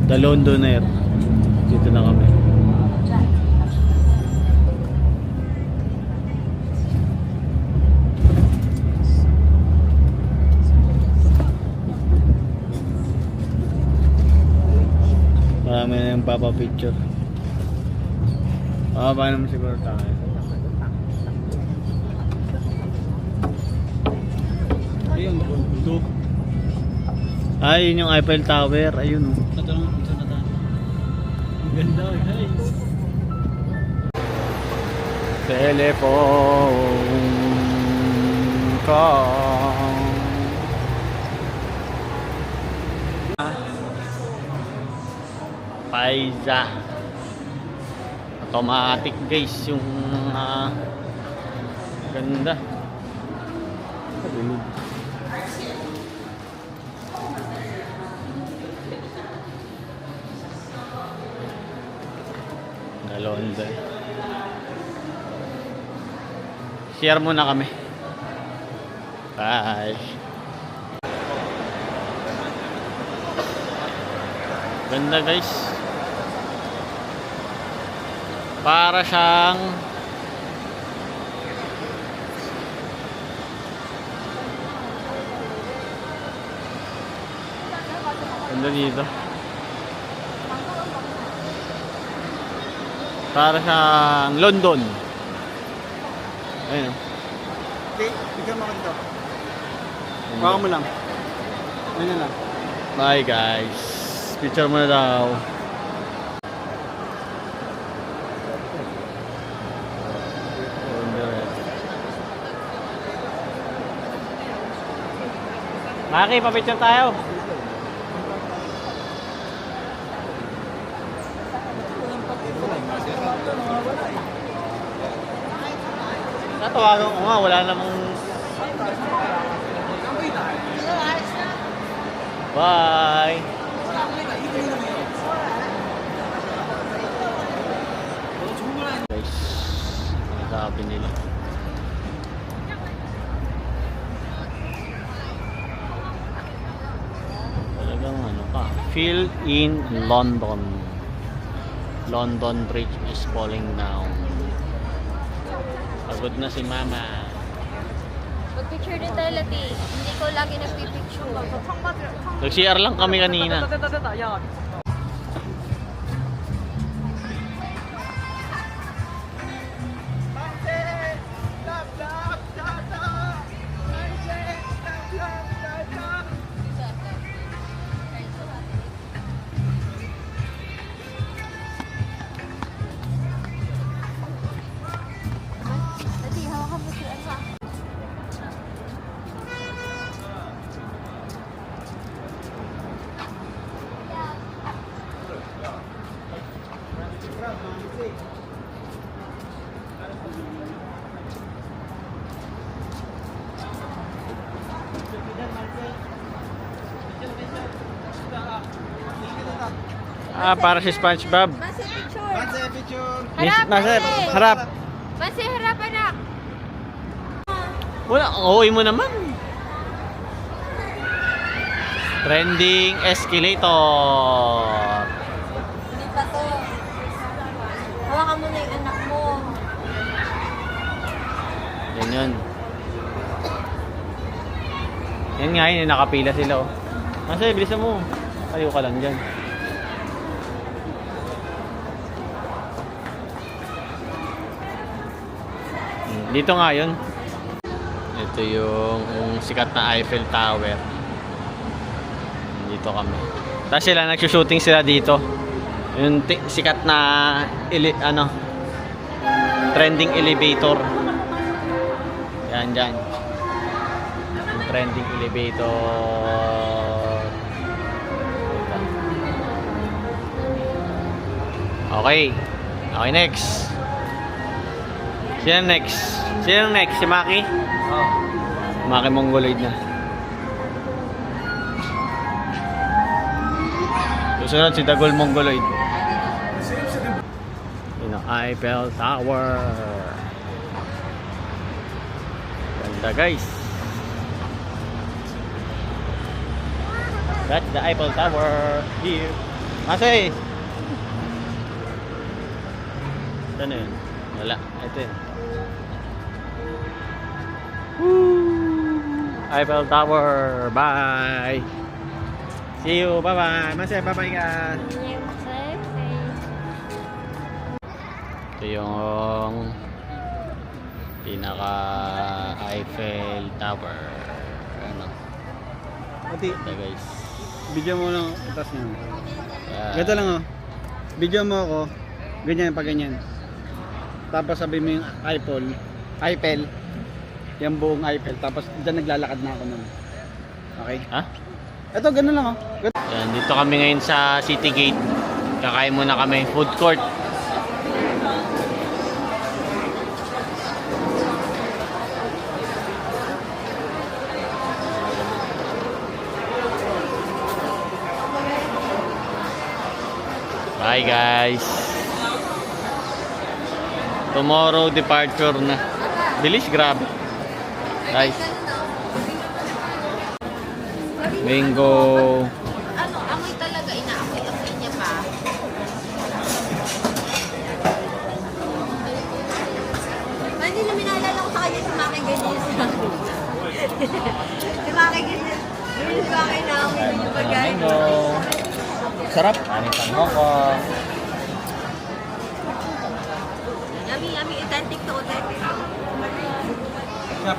The Londoner. Dito na kami. Marami na yung papapicture. Baka naman siguro tayo. Ayun, ito. Ay, yun yung Eiffel Tower. Ayun, oh. Ito lang, ito na tayo. Ang ganda, guys. Telephone call. Paiza. Automatic, guys, yung ganda. Nalonda. Share muna kami. Bye. Ganda, guys. Para siyang ganda dito. Para siyang London. Ayun. Okay, bigyan mo ako dito. Baka mo lang. Ayun lang. Bye, guys. Picture mo na daw. Maki, pa-picture tayo. Natawagan ko nga, wala namang... Bye! Guys, ang sabi nila. Talagang ano ka, feel in London. London Bridge is falling down. Pagod na si mama. Mag-picture din tayo, Lati. Hindi ko lagi nagpipicture. Nag-CR lang kami kanina. Lati, hawakan mo siya. Para si SpongeBob. Masi, picture. Panse, picture. Harap, Nasa, Masi. harap. Masi, harap, anak. Wala, uuwi mo naman. Trending escalator. Hindi pa to. Hawakan mo na yung anak mo. Yan yun. Yan nga yun, nakapila sila oh. Kasi bilisan mo. Ayaw ka lang dyan. Dito nga yun. Ito yung sikat na Eiffel Tower. Dito kami. Tapos sila, nagsushooting sila dito. Yung sikat na trending elevator. Yan dyan. Yung trending elevator. Okay. Okay, next. Sino next? Sino next? Si Maki? Oh. Maki Mongoloid na. Susunod si Dagol Mongoloid. Yun ang Eiffel Tower. Ganda, guys. That's the Eiffel Tower here. Kasi. Ito na yun. Wala. Ito yun. Woo! Eiffel Tower. Bye! See you. Bye-bye. Masaya, bye-bye ka. Ito yung pinaka Eiffel Tower. Ano? Pati, Ito guys. video mo lang itas niya. Yan. Ganito lang oh. Video mo ako. Ganyan, pag ganyan. Tapos sabi mo yung Eiffel. Yung buong Eiffel. Tapos dyan naglalakad na ako nun. Okay? Ha? Ito, ganun lang oh. Yan, dito kami ngayon sa City Gate. Kakain muna kami. Food court. Bye guys. Tomorrow departure na. Bilis, grabe. Guys. Bingo. Ano, amoy talaga, inaamoy-amoy niya pa. Hindi namin naalala ko sa kanya si Maki ganyan siya. Si Maki ganyan. Si Maki na amoy niya yung pagkain. Sarap. Kanin pang moko. Yummy, yummy. Authentic to authentic. Para